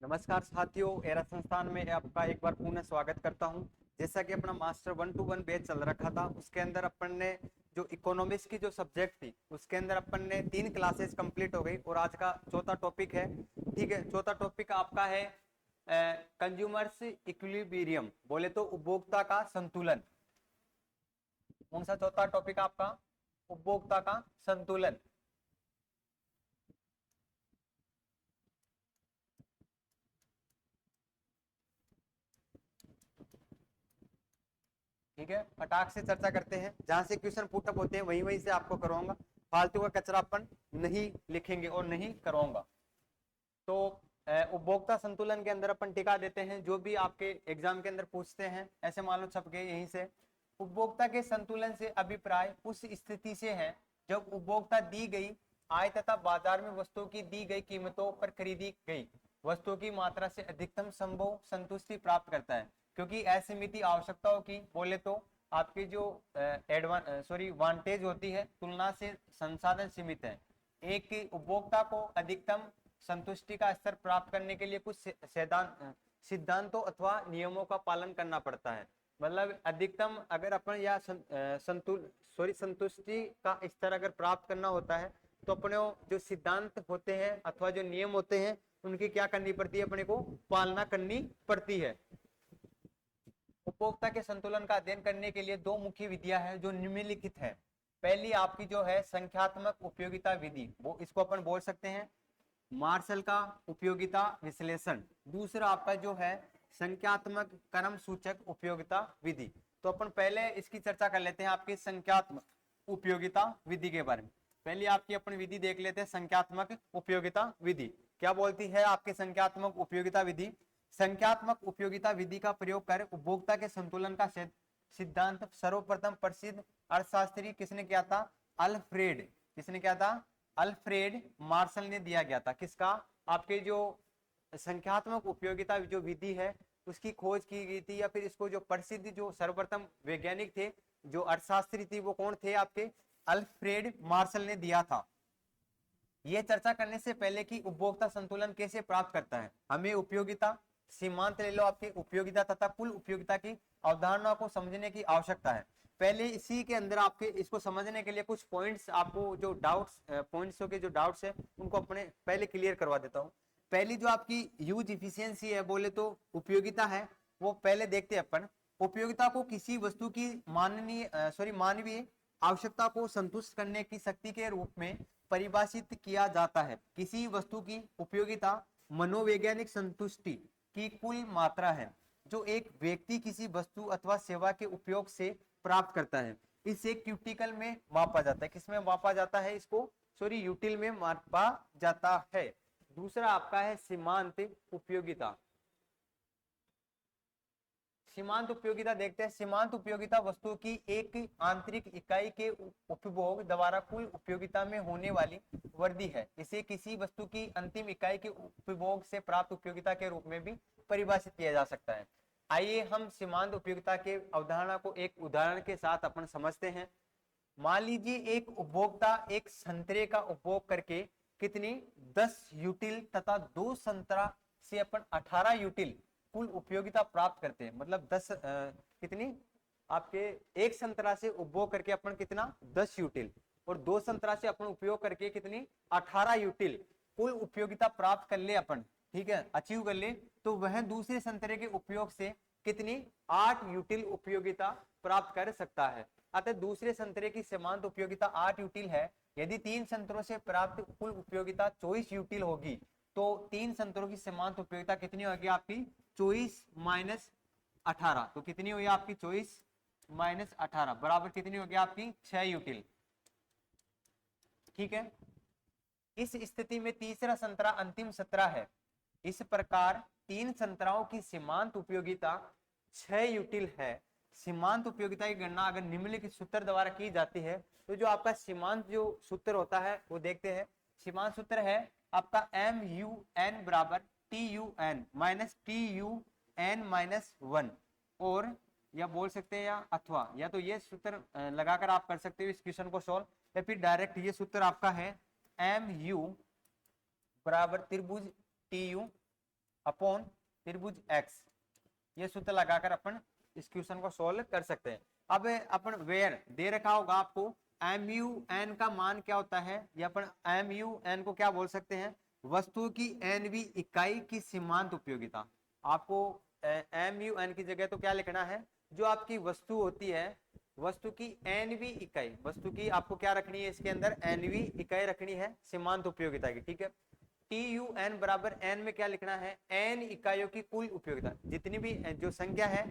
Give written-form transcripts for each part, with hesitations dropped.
नमस्कार साथियों, एरा संस्थान में आपका एक बार पुनः स्वागत करता हूं। जैसा कि अपना मास्टर 1-to-1 बैच चल रखा था, उसके अंदर अपन ने जो इकोनॉमिक्स की जो सब्जेक्ट थी उसके अंदर अपन ने 3 क्लासेस कंप्लीट हो गई और आज का चौथा टॉपिक है। ठीक है, चौथा टॉपिक आपका है कंज्यूमर्स इक्विलिब्रियम, बोले तो उपभोक्ता का संतुलन। कौन सा चौथा टॉपिक आपका? उपभोक्ता का संतुलन। ठीक है, फटाक से चर्चा करते हैं। जहां से क्वेश्चन पुटअप होते हैं वहीं वहीं से आपको करवाऊंगा। फालतू का कचरापन नहीं लिखेंगे और नहीं करवाऊंगा। तो उपभोक्ता संतुलन के अंदर अपन टिका देते हैं जो भी आपके एग्जाम के अंदर पूछते हैं, ऐसे मान लो छप गए यहीं से। उपभोक्ता के संतुलन से अभिप्राय उस स्थिति से है जब उपभोक्ता दी गई आय तथा बाजार में वस्तुओं की दी गई कीमतों पर खरीदी गई वस्तुओं की मात्रा से अधिकतम संभव संतुष्टि प्राप्त करता है। क्योंकि असीमित आवश्यकताओं की बोले तो आपकी जो वांटेज होती है तुलना से संसाधन सीमित है। एक उपभोक्ता को अधिकतम संतुष्टि का स्तर प्राप्त करने के लिए कुछ सिद्धांतों अथवा नियमों का पालन करना पड़ता है। मतलब अधिकतम अगर अपन या संतुष्टि का स्तर अगर प्राप्त करना होता है तो अपने जो सिद्धांत होते हैं अथवा जो नियम होते हैं उनकी क्या करनी पड़ती है, अपने को पालना करनी पड़ती है। उपभोक्ता के संतुलन का अध्ययन करने के लिए दो मुख्य विधियां हैं जो निम्नलिखित है। पहली आपकी जो है संख्यात्मक उपयोगिता विधि, वो इसको अपन बोल सकते हैं मार्शल का उपयोगिता विश्लेषण। दूसरा आपका जो है संख्यात्मक क्रम सूचक उपयोगिता विधि। तो अपन पहले इसकी चर्चा कर लेते हैं आपकी संख्यात्मक उपयोगिता विधि के बारे में। पहले आपकी अपन विधि देख लेते हैं संख्यात्मक उपयोगिता विधि क्या बोलती है। आपकी संख्यात्मक उपयोगिता विधि, संख्यात्मक उपयोगिता विधि का प्रयोग कर उपभोक्ता के संतुलन का सिद्धांत सर्वप्रथम प्रसिद्ध अर्थशास्त्री किसने किया था? अल्फ्रेड। किसने किया था? अल्फ्रेड मार्शल ने दिया गया था। किसका? आपके जो संख्यात्मक उपयोगिता जो विधि है उसकी खोज की गई थी, या फिर इसको जो प्रसिद्ध जो सर्वप्रथम वैज्ञानिक थे जो अर्थशास्त्री थी वो कौन थे? आपके अल्फ्रेड मार्शल ने दिया था। यह चर्चा करने से पहले कि उपभोक्ता संतुलन कैसे प्राप्त करता है, हमें उपयोगिता सीमांत ले लो आपकी उपयोगिता तथा कुल उपयोगिता की अवधारणा को समझने की आवश्यकता है। पहले इसी के अंदर आपके इसको समझने के लिए कुछ पॉइंट्स आपको जो डाउट्स पॉइंट्स के जो डाउट्स है उनको अपने पहले क्लियर करवा देता हूं। पहली जो आपकी यूज इफिशियंसी है बोले तो उपयोगिता है, वो पहले देखते हैं अपन। उपयोगिता को किसी वस्तु की मानवीय आवश्यकता को संतुष्ट करने की शक्ति के रूप में परिभाषित किया जाता है। किसी वस्तु की उपयोगिता मनोवैज्ञानिक संतुष्टि की कुल मात्रा है जो एक व्यक्ति किसी वस्तु अथवा सेवा के उपयोग से प्राप्त करता है। इसे क्यूटिकल में मापा जाता है। किसमें मापा जाता है इसको? यूटिल में मापा जाता है। दूसरा आपका है सीमांत उपयोगिता। सीमांत उपयोगिता देखते हैं। सीमांत उपयोगिता वस्तु की एक आंतरिक इकाई के उपभोग द्वारा कुल उपयोगिता में होने वाली वृद्धि है। इसे किसी वस्तु की अंतिम इकाई के उपभोग से प्राप्त उपयोगिता के रूप में भी परिभाषित किया जा सकता है। आइए हम सीमांत उपयोगिता के अवधारणा को एक उदाहरण के साथ अपन समझते हैं। मान लीजिए एक उपभोक्ता एक संतरे का उपभोग करके कितनी 10 यूटिल तथा 2 संतरा से अपन 18 यूटिल कुल उपयोगिता प्राप्त करते हैं। मतलब 10 कितनी आपके एक संतरा से उपभोग करके अपन कितना 10 यूटिल और 2 संतरा से अपन उपयोग करके कितनी 18 यूटिल कुल उपयोगिता प्राप्त कर ले अपन, ठीक है, अचीव कर ले, तो वह दूसरे संतरे के उपयोग से कितनी 8 यूटिल उपयोगिता प्राप्त कर सकता है। अतः दूसरे संतरे की सीमांत उपयोगिता 8 यूटिल है। यदि 3 संतरों से प्राप्त कुल उपयोगिता 24 यूटिल होगी तो 3 संतरों की सीमांत उपयोगिता कितनी होगी आपकी? 24 माइनस 18। तो कितनी हुई आपकी? 24 माइनस 18 बराबर कितनी होगी आपकी? 6 यूटिल। ठीक है, इस स्थिति में तीसरा संतरा अंतिम संतरा है। इस प्रकार 3 संतराओं की सीमांत उपयोगिता 6 यूटिल है। सीमांत उपयोगिता की गणना अगर निम्नलिखित सूत्र द्वारा की जाती है तो जो आपका सीमांत जो सूत्र होता है वो देखते हैं। सीमांत सूत्र है आपका एम यू एन बराबर T U N minus T U N minus 1, और या बोल सकते हैं या अथवा या तो ये सूत्र लगाकर आप कर सकते हो इस क्वेश्चन को सॉल्व, या फिर डायरेक्ट ये सूत्र आपका है एम यू बराबर त्रिभुज टी यू अपॉन त्रिभुज एक्स, ये सूत्र लगाकर अपन इस क्वेश्चन को सोल्व कर सकते हैं। अब अपन वेयर दे रखा होगा आपको एम यू एन का मान क्या होता है, या अपन एम यू एन को क्या बोल सकते हैं, वस्तु की एनवी इकाई की सीमांत उपयोगिता। आपको एम यू एन की जगह तो क्या लिखना है, जो आपकी वस्तु होती है, वस्तु की एनवी इकाई, वस्तु की आपको क्या रखनी है, इसके अंदर एनवी इकाई रखनी है सीमांत उपयोगिता की, ठीक है। टी यू एन बराबर एन में क्या लिखना है, एन इकाइयों की कुल उपयोगिता, जितनी भी जो संख्या है,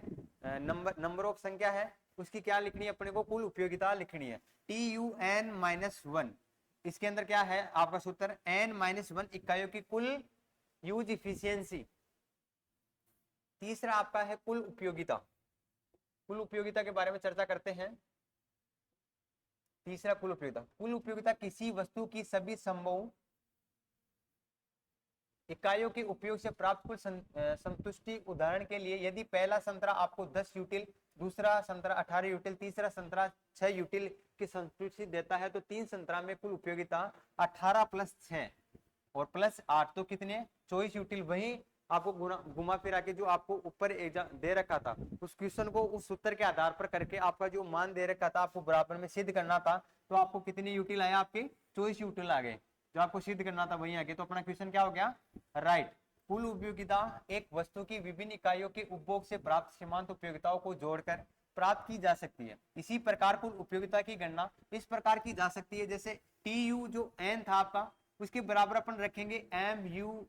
नंबर ऑफ संख्या है, उसकी क्या लिखनी है अपने को, कुल उपयोगिता लिखनी है। T U N minus one, इसके अंदर क्या है आपका सूत्र, एन माइनस वन इकाइयों की कुल यूज इफिशियंसी। तीसरा आपका है कुल उपयोगिता। कुल उपयोगिता के बारे में चर्चा करते हैं। तीसरा कुल उपयोगिता, कुल उपयोगिता किसी वस्तु की सभी संभव इकाइयों के उपयोग से प्राप्त कुल संतुष्टि। उदाहरण के लिए यदि पहला संतरा आपको 10 यूटिल, दूसरा संतरा 18 यूटिल, तीसरा संतरा 6 यूटिल की संतुष्टि देता है, तो 3 संतरा में कुल उपयोगिता 18 प्लस 6 और प्लस 8 तो कितने 24 यूटिल। वही आपको घुमा फिरा के जो आपको ऊपर दे रखा था, उस क्वेश्चन को उस सूत्र के आधार पर करके आपका जो मान दे रखा था आपको बराबर में सिद्ध करना था, तो आपको कितने यूटिल आया, आपके 24 यूटिल आ गए, जो आपको सिद्ध करना था वही आगे। तो अपना क्वेश्चन क्या हो गया, राइट। कुल उपयोगिता एक वस्तु की विभिन्न इकाइयों के उपभोग से प्राप्त सीमांत उपयोगिताओं को जोड़कर प्राप्त की जा सकती है। इसी प्रकार कुल उपयोगिता की गणना इस प्रकार की जा सकती है, जैसे टी यू जो एन था आपका, उसके बराबर अपन रखेंगे M U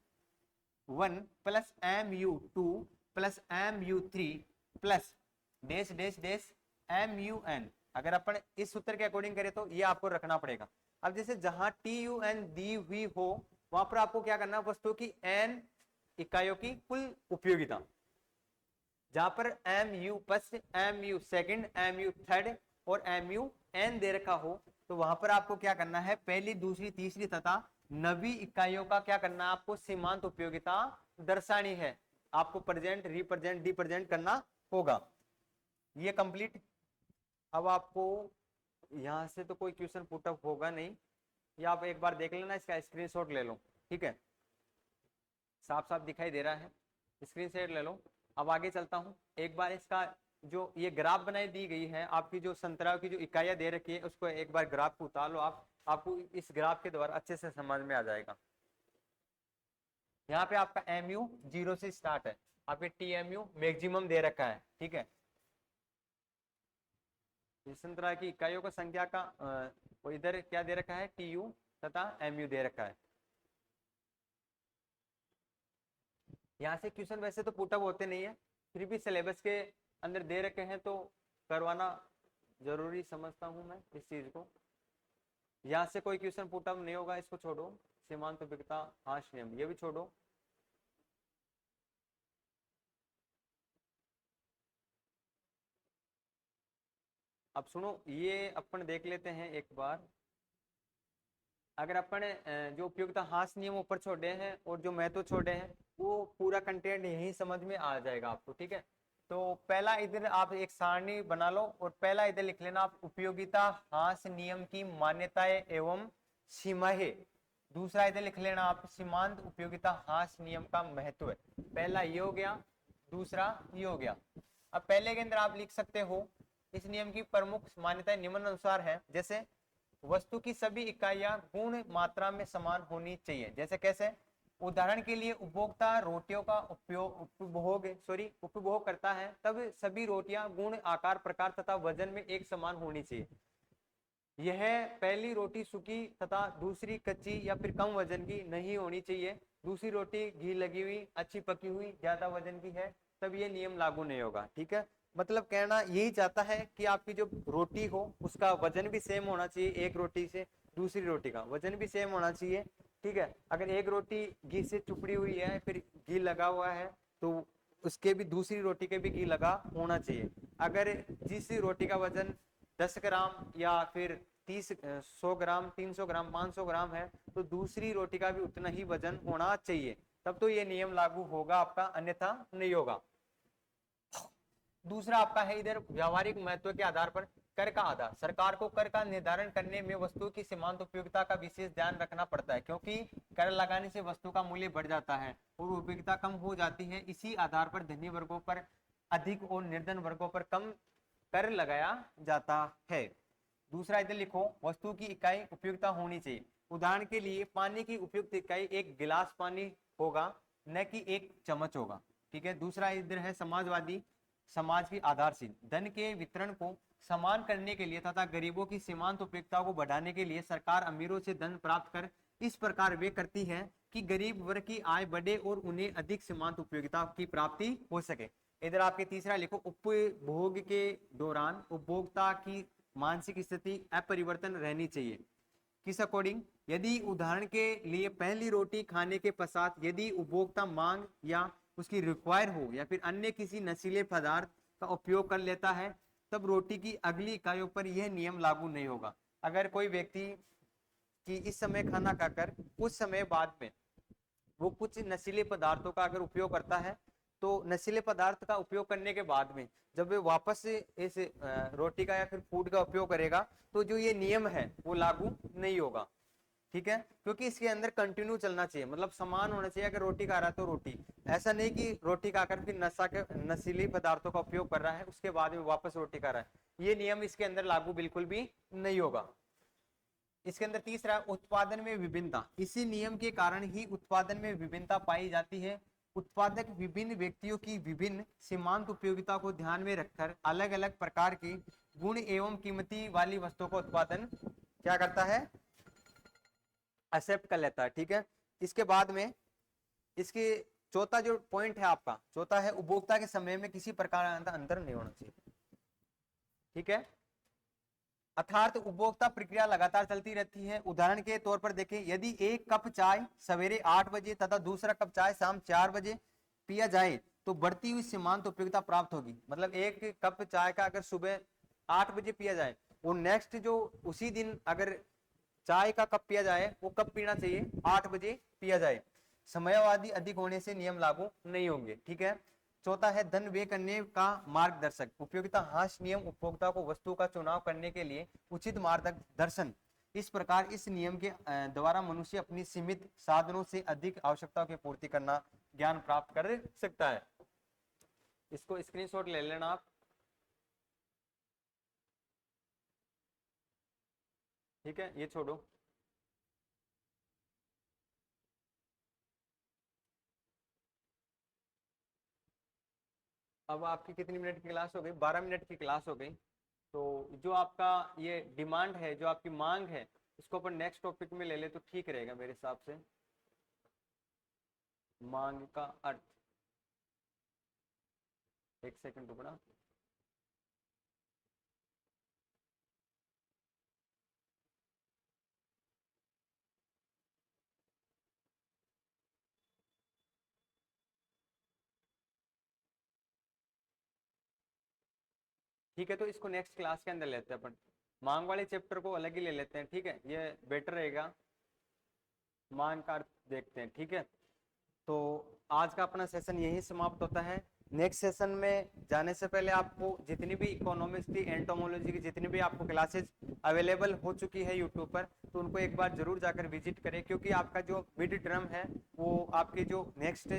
1 plus M U 2 plus M U 3 plus dash dash dash M U N. अगर अपन इस सूत्र के अकॉर्डिंग करें तो ये आपको रखना पड़ेगा। अब जैसे जहां टी यू एन दी हुई हो, वहां पर आपको क्या करना है, वस्तु की एन इकाइयों की कुल उपयोगिता। जहां पर M U first, M U second, M U third और एम यू एन दे रखा हो, तो वहां पर आपको क्या करना है, पहली, दूसरी, तीसरी तथा नवी इकाइयों का क्या करना है, आपको सीमांत उपयोगिता दर्शानी है। आपको प्रेजेंट, रिप्रेजेंट, डिप्रेजेंट करना होगा। ये कंप्लीट। अब आपको यहां से तो कोई क्वेश्चन पुटअप होगा नहीं, या आप एक बार देख लेना, इसका स्क्रीनशॉट ले लो, ठीक है, साफ साफ दिखाई दे रहा है, स्क्रीनशॉट ले लो। अब आगे चलता हूं, एक बार इसका जो ये ग्राफ बनाई दी गई है, आपकी जो संतराओं की जो इकाइयां दे रखी है, उसको एक बार ग्राफ को उतार लो आप, आपको इस ग्राफ के द्वारा अच्छे से समझ में आ जाएगा। यहाँ पे आपका एम यू 0 से स्टार्ट है, आपके टी एम यू मैक्सिमम दे रखा है, ठीक है। इस संतरा की इकाइयों का संख्या का इधर क्या दे रखा है, टी यू तथा एम यू दे रखा है। यहाँ से क्वेश्चन वैसे तो पुटअप होते नहीं है, फिर भी सिलेबस के अंदर दे रखे हैं तो करवाना जरूरी समझता हूं मैं इस चीज को। यहाँ से कोई क्वेश्चन पुटअप नहीं होगा, इसको छोड़ो। सीमांत उपयोगिता हाश नियम, ये भी छोड़ो। अब सुनो, ये अपन देख लेते हैं एक बार। अगर अपन जो उपयोगिता हास नियम ऊपर छोड़े हैं और जो महत्व छोड़े हैं, वो पूरा कंटेंट यही समझ में आ जाएगा आपको, ठीक है। तो पहला इधर आप एक सारणी बना लो और पहला इधर लिख लेना आप, उपयोगिता हास नियम की मान्यताएं एवं सीमाएं। दूसरा इधर लिख लेना आप, सीमांत उपयोगिता हास नियम का महत्व। पहला ये हो गया, दूसरा ये हो गया। अब पहले के अंदर आप लिख सकते हो, इस नियम की प्रमुख मान्यताएं निम्न अनुसार है, जैसे वस्तु की सभी इकाइयां गुण मात्रा में समान होनी चाहिए। जैसे कैसे, उदाहरण के लिए उपभोक्ता रोटियों का उपभोग करता है, तब सभी रोटियां गुण, आकार, प्रकार तथा वजन में एक समान होनी चाहिए। यह पहली रोटी सूखी तथा दूसरी कच्ची या फिर कम वजन की नहीं होनी चाहिए। दूसरी रोटी घी लगी हुई, अच्छी पकी हुई, ज्यादा वजन की है, तब ये नियम लागू नहीं होगा, ठीक है। मतलब कहना यही चाहता है कि आपकी जो रोटी हो उसका वजन भी सेम होना चाहिए, एक रोटी से दूसरी रोटी का वजन भी सेम होना चाहिए, ठीक है। अगर एक रोटी घी से चुपड़ी हुई है, फिर घी लगा हुआ है, तो उसके भी दूसरी रोटी के भी घी लगा होना चाहिए। अगर जिस रोटी का वजन 10 ग्राम या फिर 100 ग्राम, 300 ग्राम, 500 ग्राम है, तो दूसरी रोटी का भी उतना ही वजन होना चाहिए, तब तो ये नियम लागू होगा आपका, अन्यथा नहीं होगा। दूसरा आपका है इधर, व्यावहारिक महत्व के आधार पर कर का आधार, सरकार को कर का निर्धारण करने में वस्तु की सीमांत उपयोगिता का विशेष ध्यान रखना पड़ता है, क्योंकि कर लगाने से वस्तु का मूल्य बढ़ जाता है और उपयोगिता कम हो जाती है। इसी आधार पर धनी वर्गों पर अधिक और निर्धन वर्गों पर कम कर लगाया जाता है। दूसरा इधर लिखो, वस्तु की इकाई उपयोगिता होनी चाहिए। उदाहरण के लिए पानी की उपयुक्त इकाई एक गिलास पानी होगा, न कि एक चम्मच होगा। ठीक है। दूसरा इधर है समाजवादी, समाज की आधारशील, धन के वितरण को समान करने के लिए तथा गरीबों की सीमांत उपयोगिता को बढ़ाने के लिए सरकार अमीरों से धन प्राप्त कर इस प्रकार वे करती है कि गरीब वर्ग की आय बढ़े और उन्हें अधिक सीमांत उपयोगिता की प्राप्ति हो सके। इधर आपके तीसरा लिखो, उपभोग के दौरान उपभोक्ता की मानसिक स्थिति अपरिवर्तन रहनी चाहिए। किस अकॉर्डिंग? यदि उदाहरण के लिए पहली रोटी खाने के पश्चात यदि उपभोक्ता मांग या उसकी रिक्वायर हो या फिर अन्य किसी नशीले पदार्थ का उपयोग कर लेता है, तब रोटी की अगली इकाइयों पर यह नियम लागू नहीं होगा। अगर कोई व्यक्ति कि इस समय खाना खाकर कुछ समय बाद में वो कुछ नशीले पदार्थों का अगर उपयोग करता है, तो नशीले पदार्थ का उपयोग करने के बाद में जब वे वापस इस रोटी का या फिर फूड का उपयोग करेगा, तो जो ये नियम है वो लागू नहीं होगा। ठीक है, क्योंकि इसके अंदर कंटिन्यू चलना चाहिए, मतलब समान होना चाहिए। अगर रोटी खा रहा है तो रोटी, ऐसा नहीं कि रोटी खाकर फिर नशीली पदार्थों का उपयोग कर रहा है उसके बाद में वापस रोटी खा रहा है, ये नियम इसके अंदर लागू बिल्कुल भी नहीं होगा। इसके अंदर तीसरा, उत्पादन में विभिन्नता। इसी नियम के कारण ही उत्पादन में विभिन्नता पाई जाती है। उत्पादक विभिन्न व्यक्तियों की विभिन्न सीमांत उपयोगिता को ध्यान में रखकर अलग अलग प्रकार की गुण एवं कीमती वाली वस्तुओं का उत्पादन क्या करता है? एक्सेप्ट कर लेता है। ठीक है। इसके बाद में इसके चौथा जो पॉइंट है आपका, चौथा है उपभोक्ता के समय में किसी प्रकार का अंतर नहीं होना चाहिए। ठीक है। अर्थात उपभोक्ता प्रक्रिया लगातार चलती रहती है। उदाहरण के तौर पर देखें, यदि एक कप चाय सवेरे 8 बजे तथा दूसरा कप चाय शाम 4 बजे पिया जाए तो बढ़ती हुई सीमांत उपयोगिता प्राप्त होगी। मतलब एक कप चाय का अगर सुबह 8 बजे पिया जाए और नेक्स्ट जो उसी दिन अगर चाय का कप पिया जाए वो कब पीना चाहिए? 8 बजे पिया जाए। समयावधि अधिक होने से नियम लागू नहीं होंगे। ठीक है। चौथा है धन व्यय करने का मार्गदर्शक। उपयोगिता हाश नियम उपभोक्ता को वस्तु का चुनाव करने के लिए उचित मार्गदर्शन। इस प्रकार इस नियम के द्वारा मनुष्य अपनी सीमित साधनों से अधिक आवश्यकताओं की पूर्ति करना ज्ञान प्राप्त कर सकता है। इसको स्क्रीनशॉट ले लेना आप। ठीक है, ये छोड़ो। अब आपकी कितनी मिनट की क्लास हो गई? 12 मिनट की क्लास हो गई। तो जो आपका ये डिमांड है, जो आपकी मांग है, इसको अपन नेक्स्ट टॉपिक में ले ले तो ठीक रहेगा मेरे हिसाब से। मांग का अर्थ, एक सेकंड रुकना। ठीक है, तो इसको नेक्स्ट क्लास के अंदर लेते हैं अपन। मांग वाले चैप्टर को अलग ही ले लेते हैं। ठीक है, ये बेटर रहेगा। मांग का अर्थ देखते हैं। ठीक है, तो आज का अपना सेशन यही समाप्त होता है। नेक्स्ट सेशन में जाने से पहले आपको जितनी भी इकोनॉमिक्स की, एंटोमोलॉजी की जितनी भी आपको क्लासेस अवेलेबल हो चुकी है यूट्यूब पर, तो उनको एक बार जरूर जाकर विजिट करें, क्योंकि आपका जो मिड टर्म है वो आपके जो नेक्स्ट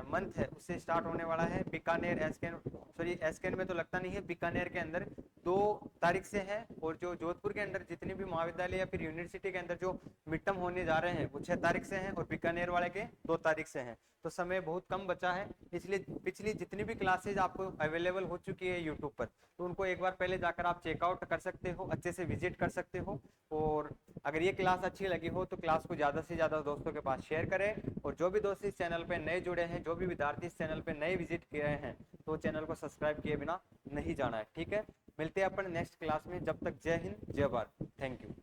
मंथ है उससे स्टार्ट होने वाला है। बीकानेर एसकेन, सॉरी एसकेन में तो लगता नहीं है, बीकानेर के अंदर 2 तारीख से है, और जो जोधपुर के अंदर जितने भी महाविद्यालय या फिर यूनिवर्सिटी के अंदर जो मिड टर्म होने जा रहे हैं वो 6 तारीख से हैं, और बीकानेर वाले के 2 तारीख से हैं। तो समय बहुत कम बचा है, इसलिए पिछली जितनी भी क्लासेज आपको अवेलेबल हो चुकी है यूट्यूब पर, तो उनको एक बार पहले जाकर आप चेकआउट कर सकते हो, अच्छे से विजिट कर सकते हो। और अगर ये क्लास अच्छी लगी हो तो क्लास को ज़्यादा से ज़्यादा दोस्तों के पास शेयर करें। और जो भी दोस्त इस चैनल पर नए जुड़े हैं, जो भी विद्यार्थी इस चैनल पर नए विजिट किए हैं, तो चैनल को सब्सक्राइब किए बिना नहीं जाना है। ठीक है, मिलते हैं अपन नेक्स्ट क्लास में। जब तक जय हिंद, जय भारत, थैंक यू।